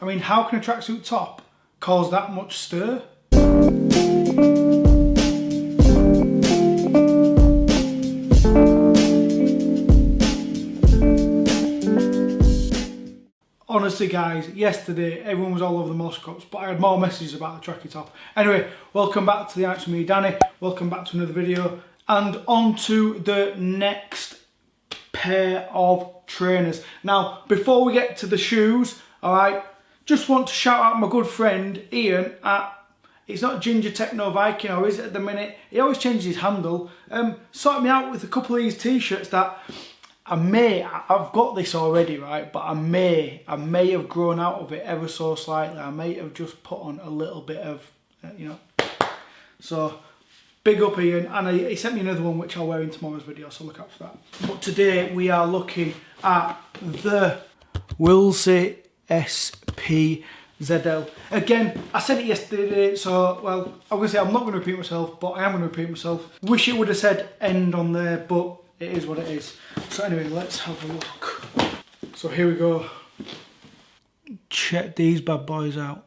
I mean, how can a tracksuit top cause that much stir? Honestly guys, yesterday everyone was all over the Moss Crops, but I had more messages about the tracky top. Anyway, welcome back to the Arts with me, Danny. Welcome back to another video. And on to the next pair of trainers. Now, before we get to the shoes, alright, just want to shout out my good friend Ian at, it's not Ginger Techno Viking, or is it at the minute? He always changes his handle. Sorted me out with a couple of these t-shirts that I've got this already, right, but I may have grown out of it ever so slightly. I may have just put on a little bit of, you know. So, big up Ian, and he sent me another one which I'll wear in tomorrow's video, so look out for that. But today we are looking at the Wilsy SPZL. Again, I said it yesterday, so, well, I'm going to say I'm not going to repeat myself, but I am going to repeat myself. Wish it would have said end on there, but it is what it is. So anyway, let's have a look. So here we go. Check these bad boys out.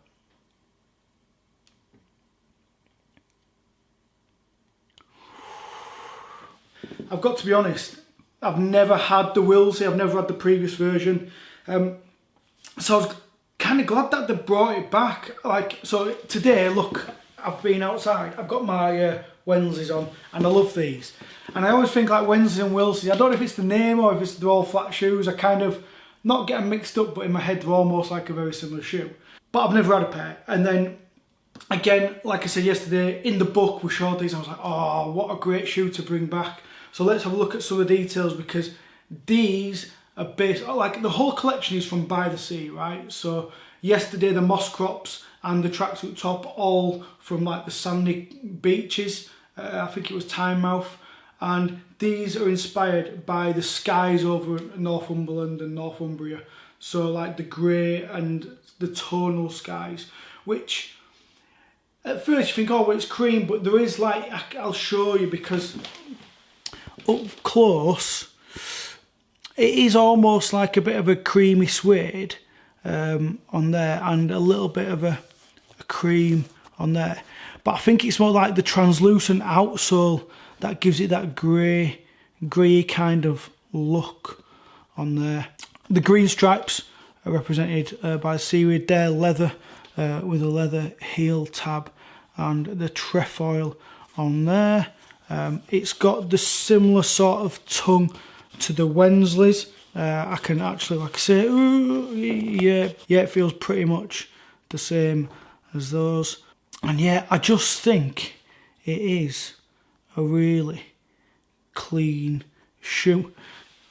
I've got to be honest, I've never had the Wilsy, I've never had the previous version. So I was kind of glad that they brought it back. Like, so today, look, I've been outside, I've got my Wednesdays on, and I love these. And I always think like Wednesdays and Wilsey, I don't know if it's the name or if they're all flat shoes. I kind of, not getting mixed up, but in my head they're almost like a very similar shoe. But I've never had a pair. And then, again, like I said yesterday, in the book we showed these, I was like, oh, what a great shoe to bring back. So let's have a look at some of the details, because these are based, like the whole collection is from By the Sea, right? So yesterday the Moss Crops and the tracksuit top, all from like the sandy beaches. I think it was Tynemouth. And these are inspired by the skies over Northumberland and Northumbria. So like the grey and the tonal skies, which at first you think, oh, well, it's cream, but there is like, I'll show you, because up close, it is almost like a bit of a creamy suede on there, and a little bit of a cream on there. But I think it's more like the translucent outsole that gives it that grey kind of look on there. The green stripes are represented by seaweed. They're leather with a leather heel tab, and the trefoil on there. It's got the similar sort of tongue to the Wensleys. I can actually, like I say, ooh, yeah, it feels pretty much the same as those. And yeah, I just think it is a really clean shoe.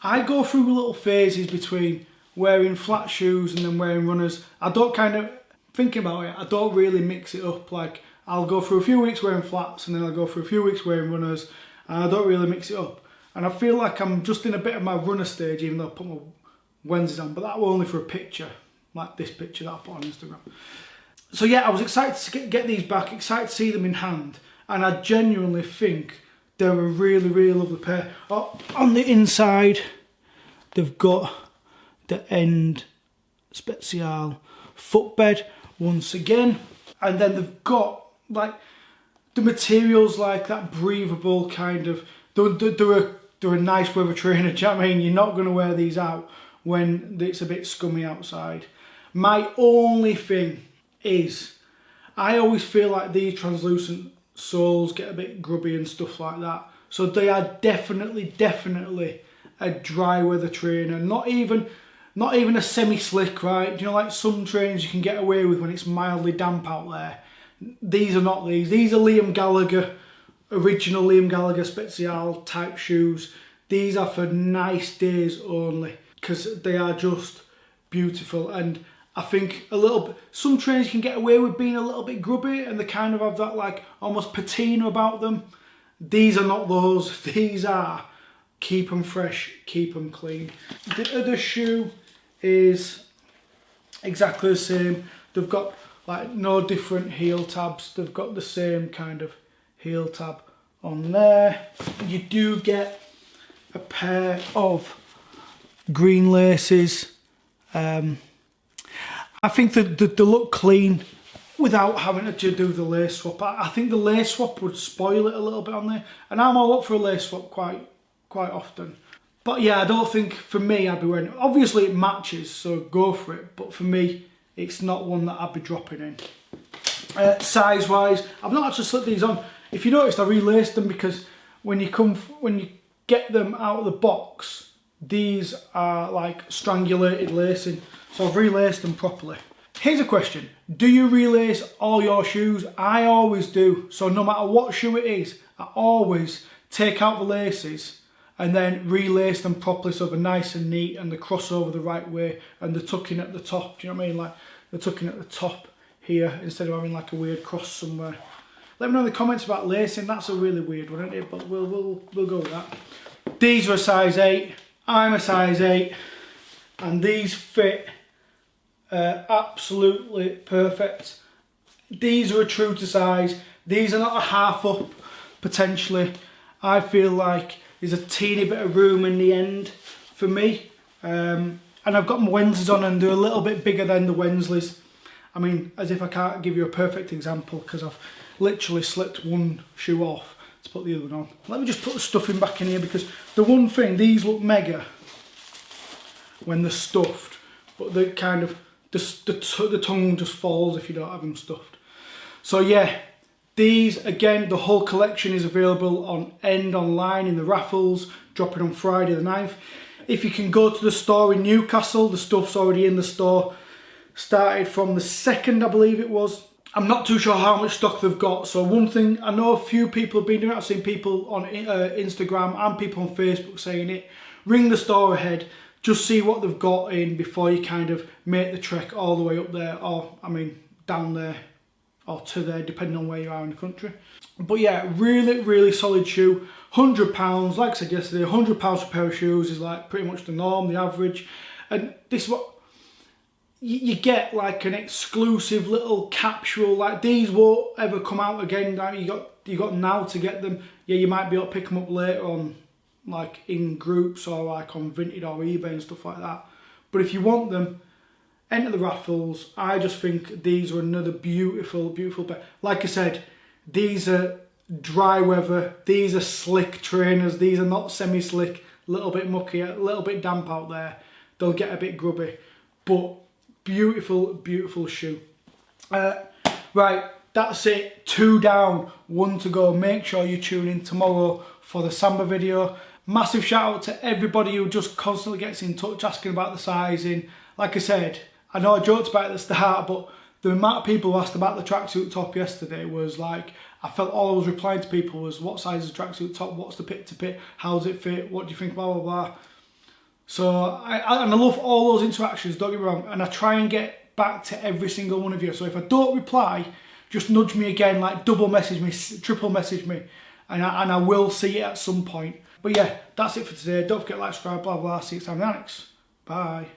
I go through little phases between wearing flat shoes and then wearing runners. I don't kind of, thinking about it, I don't really mix it up. Like, I'll go through a few weeks wearing flats and then I'll go through a few weeks wearing runners, and I don't really mix it up. And I feel like I'm just in a bit of my runner stage, even though I put my Wednesdays on, but that was only for a picture, like this picture that I put on Instagram. So yeah, I was excited to get these back, excited to see them in hand, and I genuinely think they're a really, really lovely pair. On the inside, they've got the End SPZL footbed once again, and then they've got like the materials, like that breathable kind of. They're a nice weather trainer. Do you know what I mean? You're not going to wear these out when it's a bit scummy outside. My only thing is, I always feel like these translucent soles get a bit grubby and stuff like that. So they are definitely a dry weather trainer. Not even a semi-slick, right? Do you know, like some trainers you can get away with when it's mildly damp out there? These are not these. These are Liam Gallagher, original Liam Gallagher SPZL type shoes. These are for nice days only, because they are just beautiful. And I think a little bit, some trainers can get away with being a little bit grubby and they kind of have that like almost patina about them. These are not those. These are keep them fresh, keep them clean. The other shoe is exactly the same. They've got like no different heel tabs. They've got the same kind of heel tab on there. You do get a pair of green laces. I think that they look clean without having to do the lace swap. I think the lace swap would spoil it a little bit on there, and I'm all up for a lace swap quite often. But yeah, I don't think for me I'd be wearing it. Obviously it matches, so go for it, but for me it's not one that I'd be dropping in. Size wise, I've not actually slipped these on. If you noticed, I relaced them because when you get them out of the box, these are like strangulated lacing, so I've relaced them properly. Here's a question: do you relace all your shoes? I always do. So no matter what shoe it is, I always take out the laces and then relace them properly so they're nice and neat and they cross over the right way and they're tucking at the top. Do you know what I mean? Like they're tucking at the top here instead of having like a weird cross somewhere. Let me know in the comments about lacing. That's a really weird one, isn't it? But we'll go with that. These are a size 8. I'm a size 8, and these fit absolutely perfect. These are a true to size. These are not a half up potentially. I feel like there's a teeny bit of room in the end for me. And I've got my Wensleys on and they're a little bit bigger than the Wensleys. I mean, as if I can't give you a perfect example because I've literally slipped one shoe off to put the other one on. Let me just put the stuffing back in here because the one thing, these look mega when they're stuffed, but they're kind of, the tongue just falls if you don't have them stuffed. So yeah, these, again, the whole collection is available on End online in the raffles, dropping on Friday the 9th. If you can go to the store in Newcastle, the stuff's already in the store. Started from the 2nd, I believe it was. I'm not too sure how much stock they've got. So one thing, I know a few people have been doing it. I've seen people on Instagram and people on Facebook saying it. Ring the store ahead. Just see what they've got in before you kind of make the trek all the way up there. Or, I mean, down there or to there, depending on where you are in the country. But yeah, really, really solid shoe. £100, like I said yesterday, £100 for a pair of shoes is like pretty much the norm, the average. And this is what you get, like an exclusive little capsule. Like these won't ever come out again. You got now to get them. Yeah, you might be able to pick them up later on, like in groups or like on Vinted or eBay and stuff like that. But if you want them, enter the raffles. I just think these are another beautiful, beautiful pair. Like I said, these are dry weather. These are slick trainers. These are not semi-slick, a little bit mucky, a little bit damp out there. They'll get a bit grubby, but beautiful, beautiful shoe. Right, that's it. 2 down, 1 to go. Make sure you tune in tomorrow for the Samba video. Massive shout out to everybody who just constantly gets in touch asking about the sizing. Like I said, I know I joked about it at the start, but the amount of people who asked about the tracksuit top yesterday was like, I felt all I was replying to people was, what size is the tracksuit top? What's the pit to pit? How does it fit? What do you think? Blah, blah, blah. So, I love all those interactions, don't get me wrong, and I try and get back to every single one of you. So if I don't reply, just nudge me again, like double message me, triple message me, and I will see it at some point. But yeah, that's it for today. Don't forget to like, subscribe, blah, blah. See you next time, Alex. Bye.